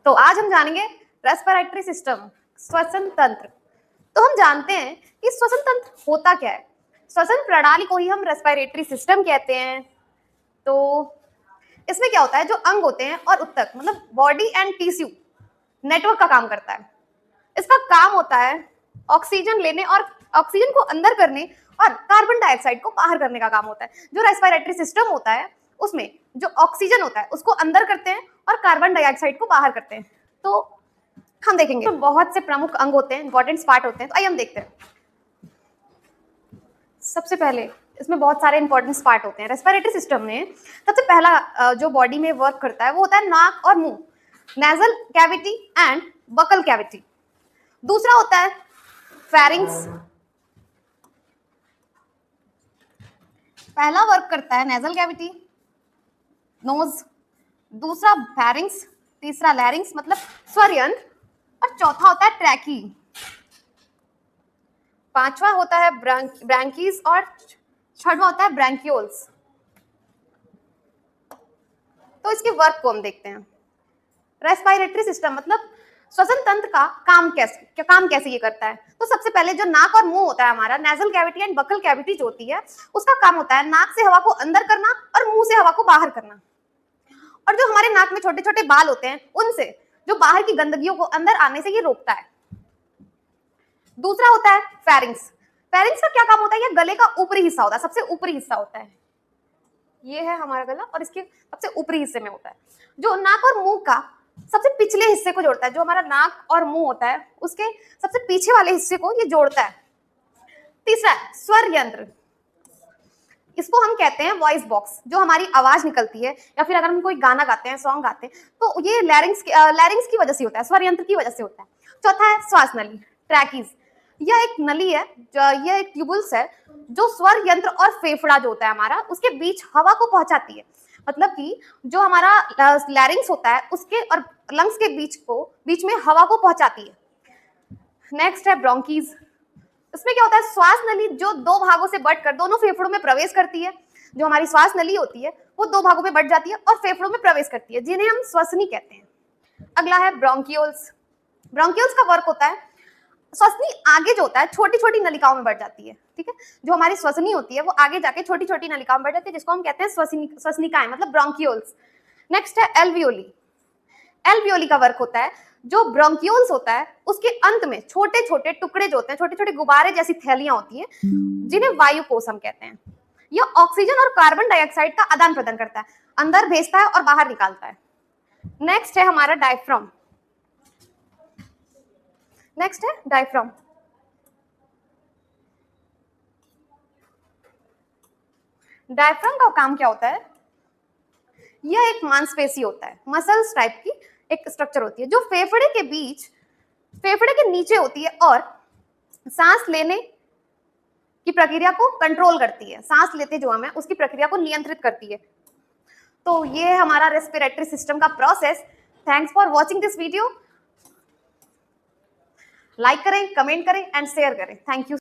तो आज हम जानेंगे रेस्पिरेटरी सिस्टम, श्वसन तंत्र। तो हम जानते हैं कि श्वसन तंत्र होता क्या है। श्वसन प्रणाली को ही हम रेस्पिरेटरी सिस्टम कहते हैं। तो इसमें क्या होता है, जो अंग होते हैं और उत्तक मतलब बॉडी एंड टिश्यू नेटवर्क का काम करता है। इसका काम होता है ऑक्सीजन लेने और ऑक्सीजन को अंदर करने और कार्बन डाइऑक्साइड को बाहर करने का काम होता है। जो रेस्पिरेटरी सिस्टम होता है उसमें जो ऑक्सीजन होता है उसको अंदर करते हैं और कार्बन डाइऑक्साइड को बाहर करते हैं। तो हम देखेंगे तो बहुत से प्रमुख अंग होते हैं, इंपॉर्टेंट पार्ट होते हैं। तो आइए हम देखते हैं। सबसे पहले इसमें बहुत सारे इंपॉर्टेंट पार्ट होते हैं। रेस्पिरेटरी सिस्टम में सबसे पहला जो बॉडी में वर्क करता है वो होता है नाक और मुंह, nasal cavity and buccal cavity. दूसरा होता है फेरिंग्स, पहला वर्क करता है नेजल कैविटी, नोज, दूसरा फेरिंग्स, तीसरा लैरिंग्स मतलब स्वर यंत्र, और चौथा होता है ट्रैकी, पांचवा होता है ब्रैंकीज और छठवां होता है ब्रैंकियोल्स। तो इसके वर्क को हम देखते हैं। रेस्पिरेटरी सिस्टम मतलब श्वसन तंत्र का काम कैसे ये करता है। तो सबसे पहले जो नाक और मुंह होता है हमारा, nasal cavity and buccal cavity जो होती है, उसका काम होता है नाक से हवा को अंदर करना और मुंह से हवा को बाहर करना। और जो हमारे नाक में छोटे छोटे बाल होते हैं उनसे जो बाहर की गंदगियों को अंदर आने से ये रोकता है। दूसरा होता है फेरिंग्स। फेरिंग्स का क्या काम होता है, ये गले का ऊपरी हिस्सा होता है, सबसे ऊपरी हिस्सा होता है। ये है हमारा गला और इसके सबसे ऊपरी हिस्से में होता है जो नाक और मुंह का सबसे पिछले हिस्से को जोड़ता है। जो हमारा नाक और मुंह होता है उसके सबसे पीछे वाले हिस्से को ये जोड़ता है। तीसरा है स्वर यंत्र, इसको हम कहते हैं वॉइस बॉक्स। जो हमारी आवाज निकलती है या फिर अगर हम कोई गाना गाते हैं, सॉन्ग गाते हैं, तो ये लैरिंग्स की वजह से होता है, स्वर यंत्र की वजह से होता है। चौथा है श्वास नली, ट्रैकीज। यह एक नली है, यह एक ट्यूबुल्स है जो स्वर यंत्र और फेफड़ा जो होता है हमारा उसके बीच हवा को पहुंचाती है। मतलब कि जो हमारा लैरिंग्स होता है उसके और लंग्स के बीच में हवा को पहुंचाती है। नेक्स्ट है ब्रोंकीज। इसमें क्या होता है, श्वास नली जो दो भागों से बंटकर दोनों फेफड़ों में प्रवेश करती है। जो हमारी श्वास नली होती है वो दो भागों में बंट जाती है और फेफड़ों में प्रवेश करती है, जिन्हें हम श्वसनी कहते हैं। अगला है ब्रोंकियोल्स। ब्रोंकियोल्स का वर्क होता है, श्वसनी आगे जो होता है छोटी छोटी नलिकाओं में बढ़ जाती है। ठीक है, जो हमारी श्वसनी होती है वो आगे जाके छोटी छोटी नलिकाओं में बढ़ जाती है, जिसको हम कहते हैं श्वसनिकाएं मतलब ब्रोंकियोल्स। नेक्स्ट है एल्वियोली। एल्वियोली का वर्क होता है, जो ब्रोंकियोल्स होता है उसके अंत में छोटे छोटे टुकड़े जो होते हैं, छोटे छोटे गुब्बारे जैसी थैलियां होती हैं, जिन्हें वायु कोश हम कहते हैं। यह ऑक्सीजन और कार्बन डाइऑक्साइड का आदान प्रदान करता है, अंदर भेजता है और बाहर निकालता है। नेक्स्ट है हमारा डायफ्राम। नेक्स्ट है डायफ्राम। डायफ्राम का काम क्या होता है, यह एक मांसपेशी होता है, मसल्स टाइप की एक स्ट्रक्चर होती है जो फेफड़े के नीचे होती है और सांस लेने की प्रक्रिया को कंट्रोल करती है। सांस लेते जो हमें उसकी प्रक्रिया को नियंत्रित करती है। तो ये है हमारा रेस्पिरेटरी सिस्टम का process. Thanks for watching this video. Like करें, कमेंट करें एंड शेयर करें। Thank you.